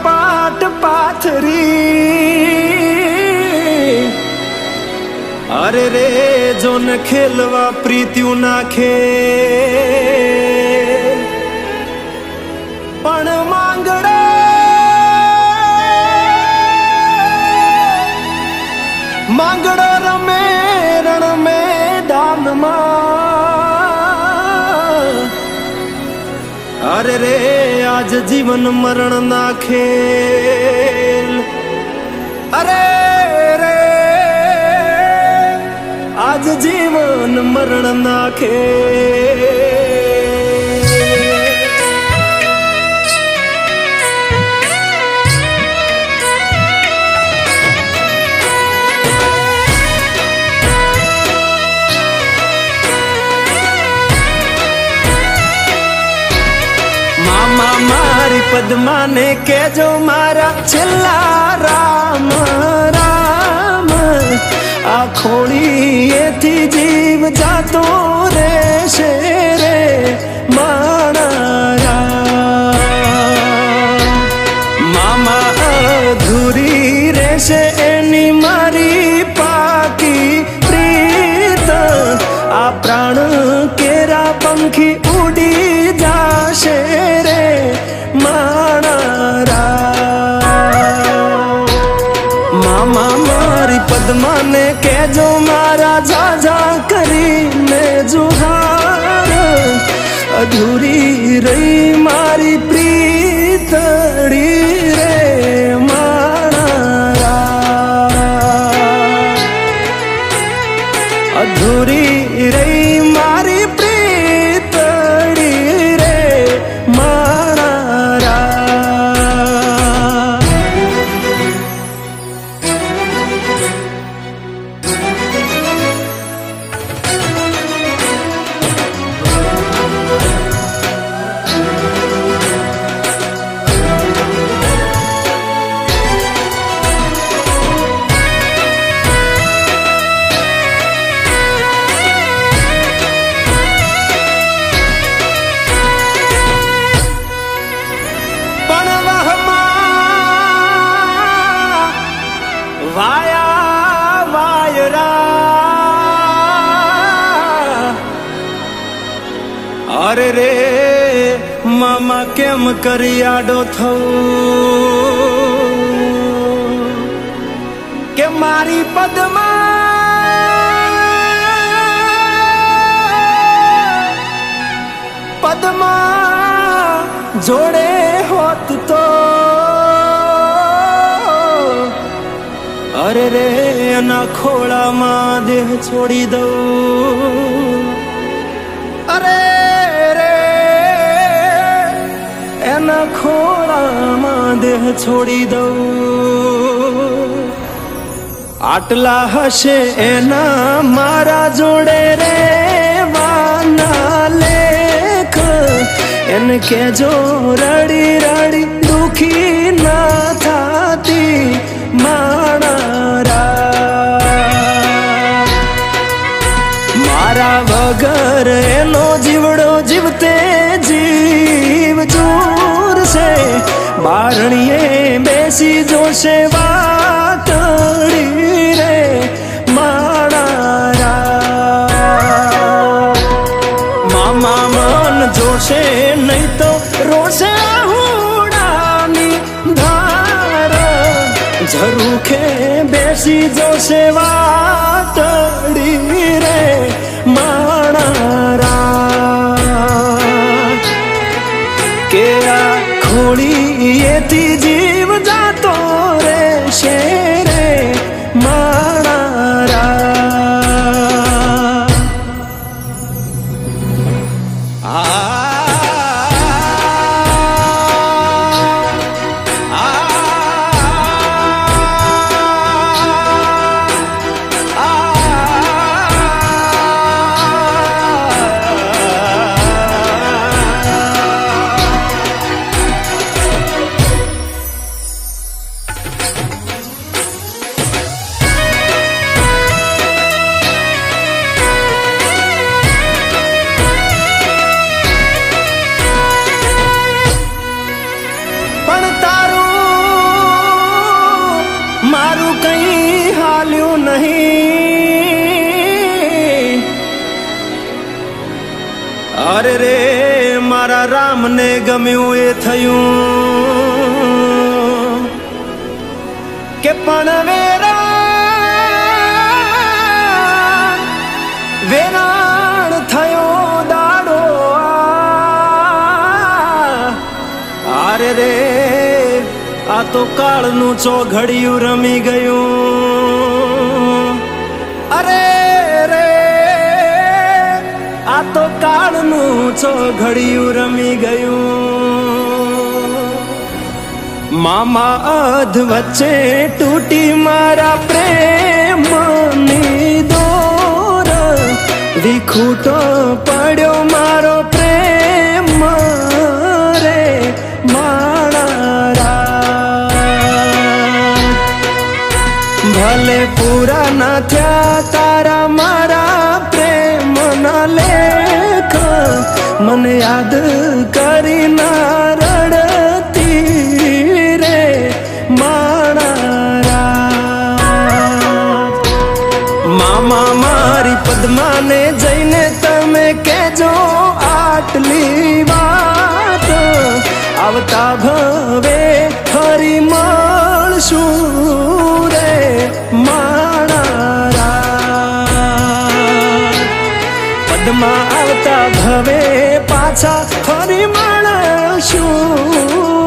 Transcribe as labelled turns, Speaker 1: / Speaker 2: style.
Speaker 1: પાટ પાથરી અરે રે જોન ખેલવા પ્રીત્યું નાખે પણ માંગડે માંગડો રમે રણ મેદાનમાં અરે રે આજ જીવન મરણ ના ખેલ અરે રે આજ જીવન મરણ ના ખેલ મારી પદ્માને કેજો મારા છેલ્લા રામ રામ આ ખોળીએથી જીવ જાતો રહેશે રે મારા મામા અધૂરી રહેશે એની મારી પાકી પ્રીત આ પ્રાણ કેરા પંખી ઉડી જાશે રે મામા મારી પદ્માને કેજો મારા ઝાઝા કરીને જુહાર અધૂરી રહી મારી પ્રીતડી રે મારા અધૂરી રહી મારી પ્રીતડી રે વાયા વાયરા અરે રે મામા કેમ કરી આડો થવું કે મારી પદ્મા જોડે હોત તો અરે રે એના ખોળામાં દેહ છોડી દઉં અરે રે એના ખોળામાં દેહ છોડી દઉં આટલા હશે એના મારા જોડે રે વાના લેખ એને કેજો રડી રડી દુખી ના થાતી મારા વગર એનો જીવડો જીવતે જીવ જોરશે બારણીએ બેસી જોશે વાતડી રે મારા મામા મન જોશે નહીં તો રોશે હુડાની ધાર ઝરૂખે બેસી જોશે વાતડી રે માણા કે આ ખોળીએથી જીવ જાતો રહેશે રે માણા મને ગમ્યું એ થયું કે પણ વેરાણ થયો દાડો આરે રે આ તો કાળનું ચોઘડિયું રમી ગયું અરે રે આ તો કાળનું ચોઘડિયું રમી ગયું મામા અધ વચ્ચે તૂટી મારા પ્રેમની દોર વિખૂટો પડ્યો મારો પ્રેમ રે માણા ભલે પૂરા ના થયા તારા મારા પ્રેમના લેખ મને યાદ કરી ના રડતી રે માણા મામા મારી પદ્માને જઈને તમે કેજો આટલી વાત આવતા ભવે ફરી મળશું રે માણા પદ્મા આવતા ભવે પાછા ફરી મળશું